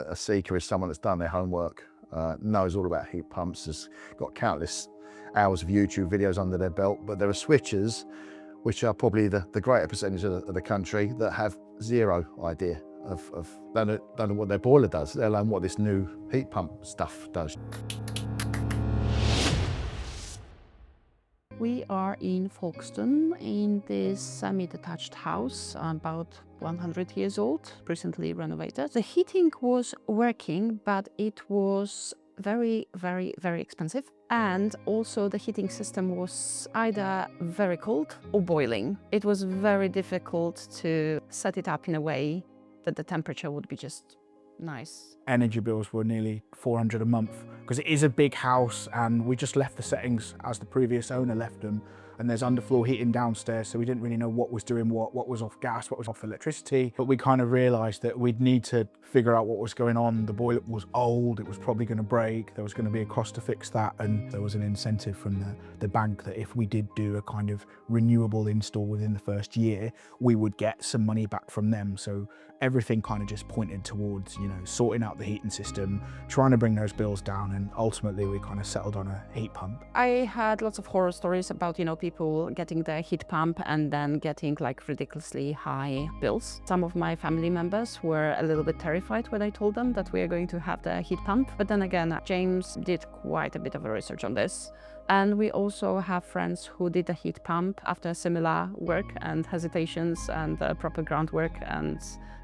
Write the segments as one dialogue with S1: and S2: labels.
S1: a seeker is someone that's done their homework, knows all about heat pumps, has got countless hours of YouTube videos under their belt, but there are switchers, which are probably the greater percentage of the country, that have zero idea of don't know what their boiler does, let alone what this new heat pump stuff does.
S2: We are in Folkestone in this semi-detached house, about 100 years old, recently renovated. The heating was working, but it was very, very, very expensive. And also the heating system was either very cold or boiling. It was very difficult to set it up in a way that the temperature would be just nice.
S3: Energy bills were nearly 400 a month because it is a big house, and we just left the settings as the previous owner left them, and there's underfloor heating downstairs, so we didn't really know what was doing what was off gas, what was off electricity. But we kind of realised that we'd need to figure out what was going on. The boiler was old, it was probably going to break, there was going to be a cost to fix that, and there was an incentive from the bank that if we did do a kind of renewable install within the first year, we would get some money back from them. So everything kind of just pointed towards, you know, sorting out the heating system, trying to bring those bills down, and ultimately we kind of settled on a heat pump.
S2: I had lots of horror stories about, you know, people getting the heat pump and then getting like ridiculously high bills. Some of my family members were a little bit terrified when I told them that we are going to have the heat pump. But then again, James did quite a bit of a research on this. And we also have friends who did a heat pump after similar work and hesitations and proper groundwork, and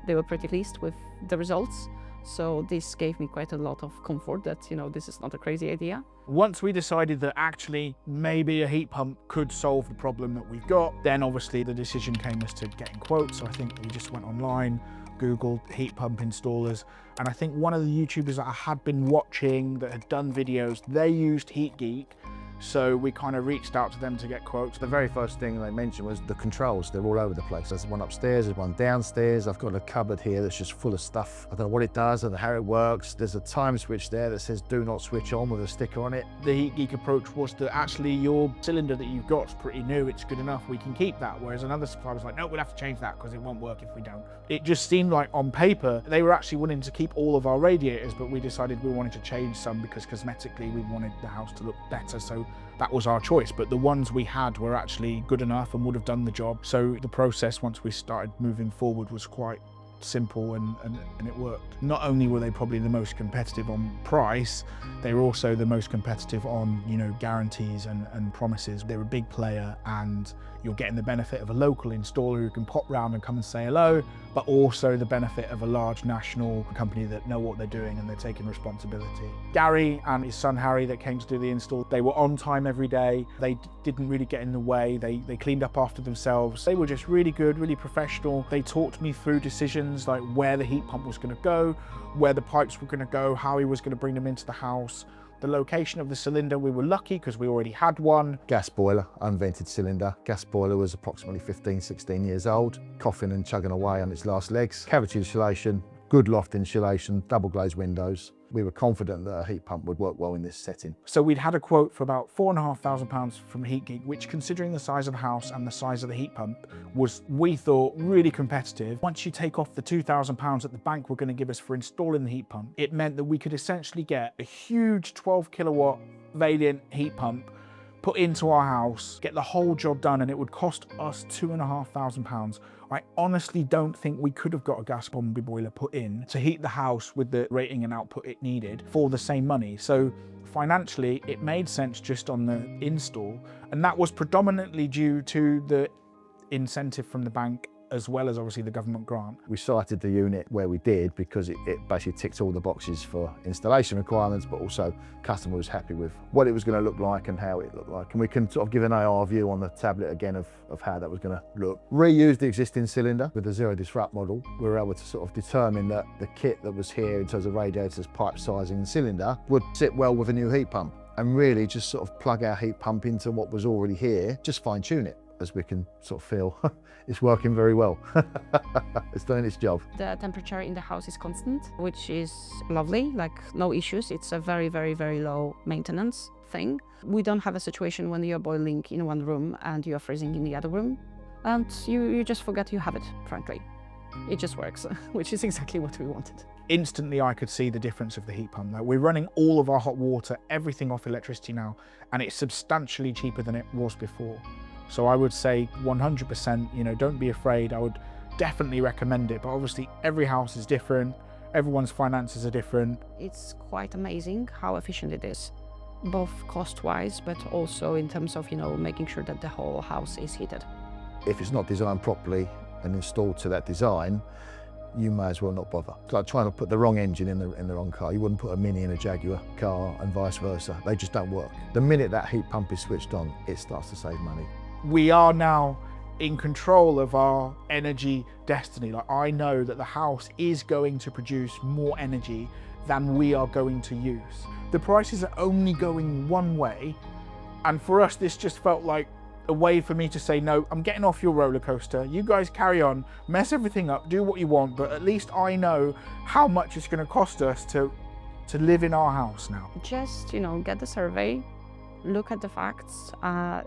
S2: they were pretty pleased with the results. So this gave me quite a lot of comfort that, you know, this is not a crazy idea.
S3: Once we decided that actually maybe a heat pump could solve the problem that we've got, then obviously the decision came as to getting quotes. So I think we just went online, Googled heat pump installers, and I think one of the YouTubers that I had been watching that had done videos, they used Heat Geek. So we kind of reached out to them to get quotes.
S1: The very first thing they mentioned was the controls. They're all over the place. There's one upstairs, there's one downstairs. I've got a cupboard here that's just full of stuff. I don't know what it does, I don't know how it works. There's a time switch there that says do not switch on with a sticker on it.
S3: The Heat Geek approach was that actually your cylinder that you've got is pretty new, it's good enough, we can keep that. Whereas another supplier was like, no, we'll have to change that because it won't work if we don't. It just seemed like on paper, they were actually willing to keep all of our radiators, but we decided we wanted to change some because cosmetically we wanted the house to look better. So that was our choice, but the ones we had were actually good enough and would have done the job. So the process, once we started moving forward, was quite simple and it worked. Not only were they probably the most competitive on price, they were also the most competitive on, you know, guarantees and promises. They're a big player, and you're getting the benefit of a local installer who can pop round and come and say hello, but also the benefit of a large national company that know what they're doing and they're taking responsibility. Gary and his son Harry that came to do the install, they were on time every day. They didn't really get in the way. They cleaned up after themselves. They were just really good, really professional. They talked me through decisions like where the heat pump was going to go, where the pipes were going to go, how he was going to bring them into the house. The location of the cylinder, we were lucky because we already had one.
S1: Gas boiler, unvented cylinder. Gas boiler was approximately 15, 16 years old, coughing and chugging away on its last legs. Cavity insulation, good loft insulation, double glazed windows. We were confident that a heat pump would work well in this setting.
S3: So we'd had a quote for about £4,500 from Heat Geek, which, considering the size of the house and the size of the heat pump, was, we thought, really competitive. Once you take off the £2,000 that the bank were going to give us for installing the heat pump, it meant that we could essentially get a huge 12 kilowatt Vaillant heat pump put into our house, get the whole job done, and it would cost us £2,500. I honestly don't think we could have got a gas combi boiler put in to heat the house with the rating and output it needed for the same money. So financially, it made sense just on the install, and that was predominantly due to the incentive from the bank, as well as obviously the government grant.
S1: We sited the unit where we did because it basically ticked all the boxes for installation requirements, but also customer was happy with what it was going to look like and how it looked like. And we can sort of give an AR view on the tablet again of how that was going to look. Reused the existing cylinder with the zero disrupt model. We were able to sort of determine that the kit that was here in terms of radiators, pipe sizing and cylinder would sit well with a new heat pump, and really just sort of plug our heat pump into what was already here, just fine tune it, as we can sort of feel it's working very well. It's doing its job.
S2: The temperature in the house is constant, which is lovely, like no issues. It's a very, very, very low maintenance thing. We don't have a situation when you're boiling in one room and you're freezing in the other room, and you just forget you have it, frankly. It just works, which is exactly what we wanted.
S3: instantly I could see the difference of the heat pump. Like, we're running all of our hot water, everything off electricity now, and it's substantially cheaper than it was before. So I would say 100%, you know, don't be afraid. I would definitely recommend it, but obviously every house is different. Everyone's finances are different.
S2: It's quite amazing how efficient it is, both cost-wise, but also in terms of, you know, making sure that the whole house is heated.
S1: If it's not designed properly and installed to that design, you may as well not bother. It's like trying to put the wrong engine in the wrong car. You wouldn't put a Mini in a Jaguar car and vice versa. They just don't work. The minute that heat pump is switched on, it starts to save money.
S3: We are now in control of our energy destiny. Like, I know that the house is going to produce more energy than we are going to use. The prices are only going one way, and for us this just felt like a way for me to say, no, I'm getting off your roller coaster. You guys carry on, mess everything up, do what you want, but at least I know how much it's going to cost us to live in our house now.
S2: Just, you know, get the survey, look at the facts,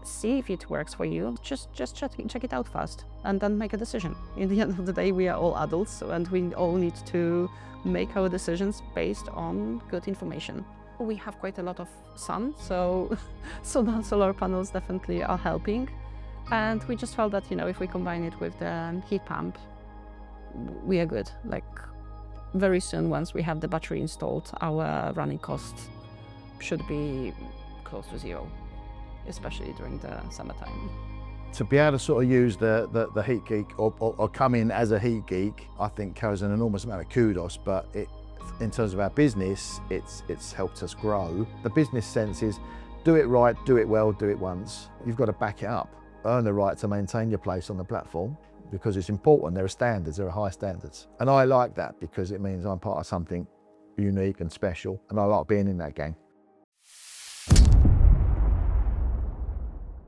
S2: see if it works for you. Just check it out first and then make a decision. In the end of the day, we are all adults and we all need to make our decisions based on good information. We have quite a lot of sun, so solar panels definitely are helping. And we just felt that, you know, if we combine it with the heat pump, we are good. Like, very soon, once we have the battery installed, our running costs should be close to zero, especially during the summertime.
S1: To be able to sort of use the Heat Geek or come in as a Heat Geek, I think carries an enormous amount of kudos, but in terms of our business, it's helped us grow. The business sense is do it right, do it well, do it once. You've got to back it up. Earn the right to maintain your place on the platform because it's important. There are standards, there are high standards. And I like that because it means I'm part of something unique and special, and I like being in that gang.